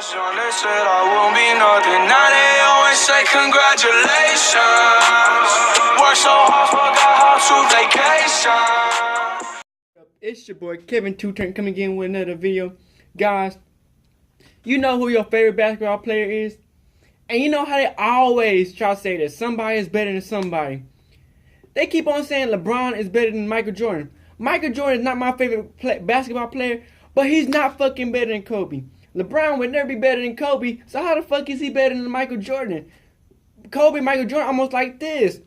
was young, they said I won't be nothing. Now they always say congratulations. Worked so hard, forgot how to vacation. It's your boy Kevin Two-Turn coming again with another video. Guys, you know who your favorite basketball player is? And you know how they always try to say that somebody is better than somebody. They keep on saying LeBron is better than Michael Jordan. Michael Jordan is not my favorite basketball player, but he's not fucking better than Kobe. LeBron would never be better than Kobe, so how the fuck is he better than Michael Jordan? Kobe, Michael Jordan, almost like this.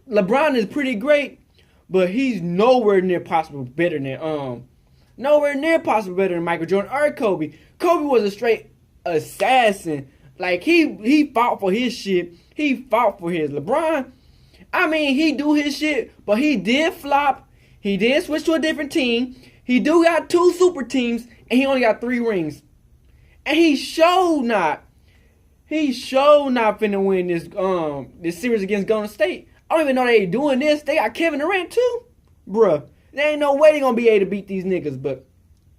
LeBron is pretty great, but he's nowhere near possible better than Michael Jordan or Kobe. Kobe was a straight assassin. Like he fought for his shit. He fought for his. LeBron, I mean, he do his shit, but he did flop. He did switch to a different team. He do got 2 super teams, and he only got 3 rings. And he showed not finna win this series against Golden State. I don't even know they doing this. They got Kevin Durant too, bruh. There ain't no way they gonna be able to beat these niggas. But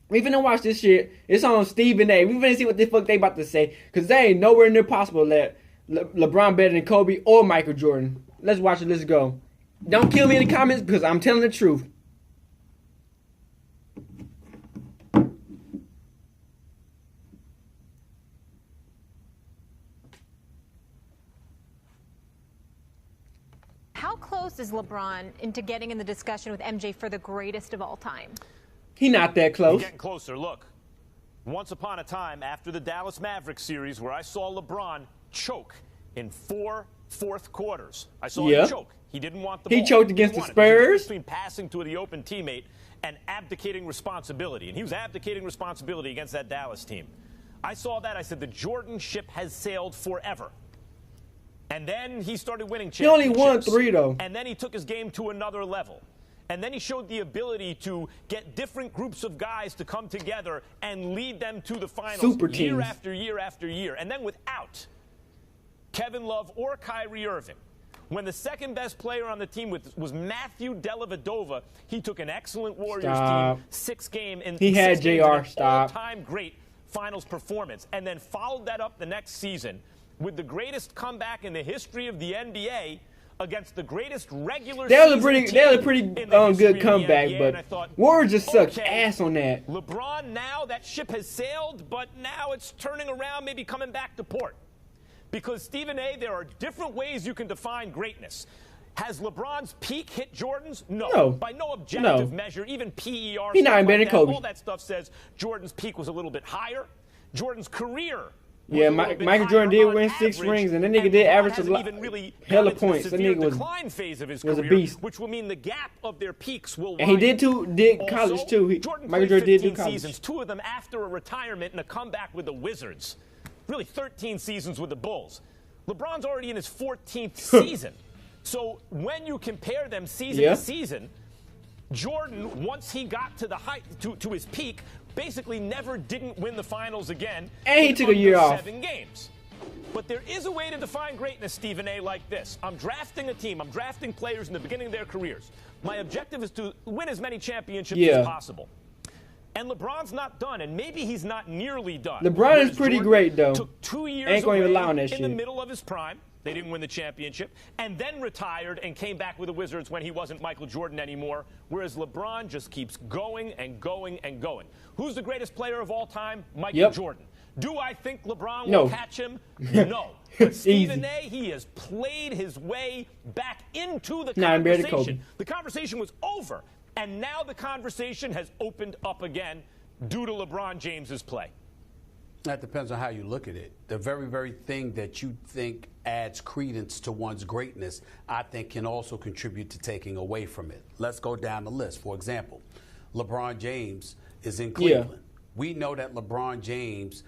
we finna watch this shit. It's on Stephen A. We finna see what the fuck they about to say, cause they ain't nowhere near possible that LeBron better than Kobe or Michael Jordan. Let's watch it. Let's go. Don't kill me in the comments because I'm telling the truth. How close is LeBron into getting in the discussion with MJ for the greatest of all time? He not that close. Getting closer. Look, once upon a time after the Dallas Mavericks series where I saw LeBron choke in 4 fourth quarters. I saw him choke. He didn't want the ball. He choked against the Spurs. Between passing to the open teammate and abdicating responsibility. And he was abdicating responsibility against that Dallas team. I saw that. I said, the Jordan ship has sailed forever. And then he started winning championships. He only won 3, though. And then he took his game to another level. And then he showed the ability to get different groups of guys to come together and lead them to the finals Super teams. Year after year after year. And then without Kevin Love or Kyrie Irving, when the second best player on the team was Matthew Dellavedova, he took an excellent Warriors team, 6-game in he had JR. All-time great finals performance, and then followed that up the next season with the greatest comeback in the history of the NBA against the greatest regular season. That was a pretty good comeback, but Warriors just sucked ass on that. LeBron, now that ship has sailed, but now it's turning around, maybe coming back to port. Because, Stephen A., there are different ways you can define greatness. Has LeBron's peak hit Jordan's? No. By no objective measure, even PER. He's not better than Kobe. All that stuff says Jordan's peak was a little bit higher. Jordan's career. Yeah, Michael Jordan did win 6 rings, and that nigga did average a lot, hella points. That nigga was a beast. Which will mean the gap of their peaks will and he did college too. Michael Jordan did do college. Seasons, 2 of them after a retirement and a comeback with the Wizards. Really 13 seasons with the Bulls. LeBron's already in his 14th season. So when you compare them season to season, Jordan, once he got to the height, to his peak, basically never didn't win the finals again. And he took a year off. 7 games. But there is a way to define greatness, Stephen A., like this. I'm drafting a team. I'm drafting players in the beginning of their careers. My objective is to win as many championships as possible. And LeBron's not done, and maybe he's not nearly done. LeBron is pretty great, though. Took 2 years ain't gonna even lie on that in shit. the middle of his prime. They didn't win the championship. And then retired and came back with the Wizards when he wasn't Michael Jordan anymore. Whereas LeBron just keeps going and going and going. Who's the greatest player of all time? Michael Jordan. Do I think LeBron will catch him? No. But Stephen A., he has played his way back into the conversation. The conversation was over. And now the conversation has opened up again due to LeBron James's play. That depends on how you look at it. The very, very thing that you think adds credence to one's greatness, I think can also contribute to taking away from it. Let's go down the list. For example, LeBron James is in Cleveland. We know that LeBron James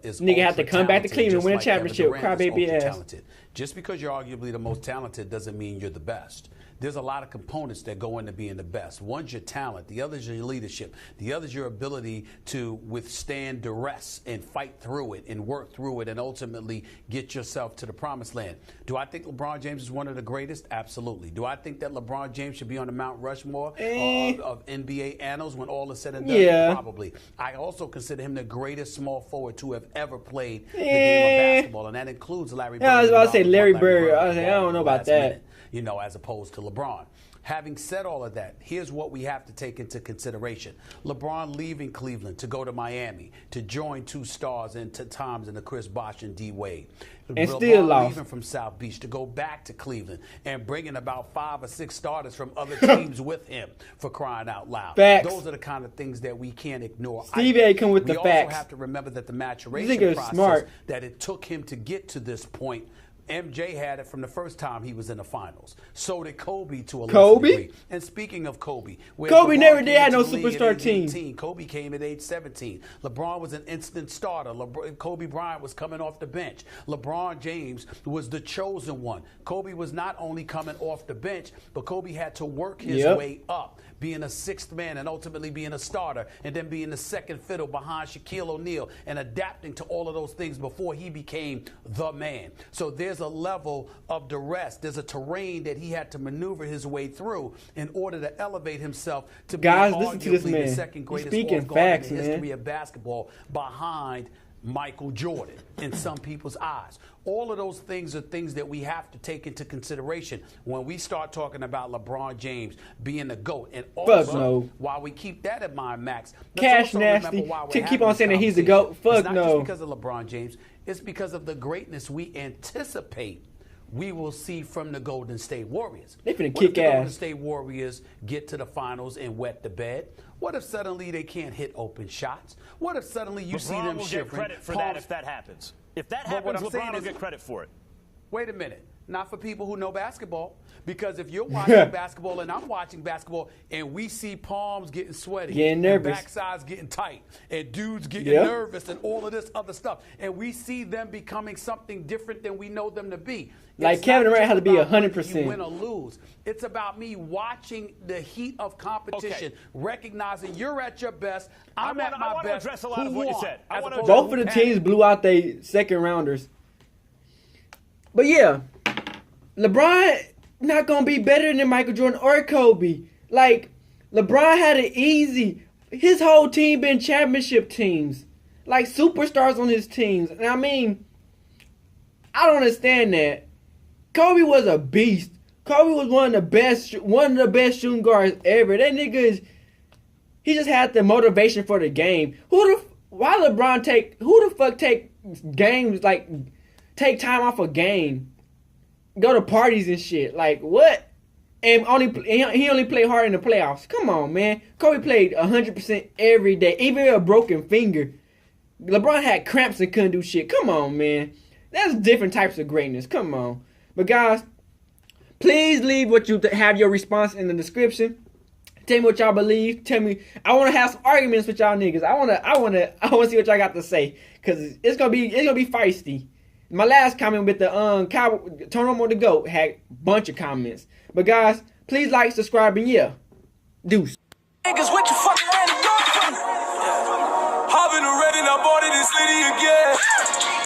is nigga have to come back to Cleveland, win a championship, crybaby ass. Just because you're arguably the most talented doesn't mean you're the best. There's a lot of components that go into being the best. One's your talent. The other's your leadership. The other's your ability to withstand duress and fight through it and work through it and ultimately get yourself to the promised land. Do I think LeBron James is one of the greatest? Absolutely. Do I think that LeBron James should be on the Mount Rushmore of NBA annals when all is said and done? Probably. I also consider him the greatest small forward to have ever played the game of basketball, and that includes Larry Bird. Yeah, I was about to say Larry Bird. I don't know about that. Minute, you know, as opposed to LeBron. Having said all of that, here's what we have to take into consideration. LeBron leaving Cleveland to go to Miami to join two stars in times in the Chris Bosh and D. Wade. And LeBron still lost. leaving from South Beach to go back to Cleveland and bringing about 5 or 6 starters from other teams with him, for crying out loud. Facts. Those are the kind of things that we can't ignore. Steve A. come with the facts. We also have to remember that the maturation process smart. that it took him to get to this point, MJ had it from the first time he was in the finals. So did Kobe to a lesser degree. And speaking of Kobe, Kobe never did have no superstar team. Kobe came at age 17. LeBron was an instant starter. Kobe Bryant was coming off the bench. LeBron James was the chosen one. Kobe was not only coming off the bench, but Kobe had to work his way up, being a 6th man and ultimately being a starter, and then being the second fiddle behind Shaquille O'Neal and adapting to all of those things before he became the man. So there's a level of duress. There's a terrain that he had to maneuver his way through in order to elevate himself to be arguably the second greatest point guard in the history of basketball, behind Michael Jordan in some people's eyes. All of those things are things that we have to take into consideration when we start talking about LeBron James being the GOAT. And also, while we keep that in mind, Max, Cash Nasty to keep on saying that he's the GOAT. Fuck no. It's not just because of LeBron James. It's because of the greatness we anticipate we will see from the Golden State Warriors. They finna kick ass. What if the Golden State Warriors get to the finals and wet the bed? What if suddenly they can't hit open shots? What if suddenly you see them shivering? LeBron will get credit for that if that happens. If that happens, LeBron will get credit for it. Wait a minute. Not for people who know basketball. Because if you're watching basketball and I'm watching basketball and we see palms getting sweaty, getting nervous, and backsides getting tight, and dudes getting nervous and all of this other stuff, and we see them becoming something different than we know them to be. Like Kevin Durant had to be 100%. You win or lose. It's about me watching the heat of competition, recognizing you're at your best, I'm at my best. I want to address a lot of what you said. Both of the teams blew out their second rounders. But yeah, LeBron not gonna be better than Michael Jordan or Kobe. Like, LeBron had it easy. His whole team been championship teams, like superstars on his teams. And I mean, I don't understand that. Kobe was a beast. Kobe was one of the best shooting guards ever. That nigga he just had the motivation for the game. Who the fuck take games, like take time off a game? Go to parties and shit. Like, what? And he only played hard in the playoffs. Come on, man. Kobe played 100% every day, even with a broken finger. LeBron had cramps and couldn't do shit. Come on, man. That's different types of greatness. Come on. But guys, please leave what you have your response in the description. Tell me what y'all believe. Tell me. I want to have some arguments with y'all niggas. I want to see what y'all got to say, cause it's gonna be feisty. My last comment with the turn on the GOAT had a bunch of comments. But guys, please like, subscribe, and yeah, deuce. Niggas, what you fucking ran the door from? Hop in the red and I bought it, it's litty again.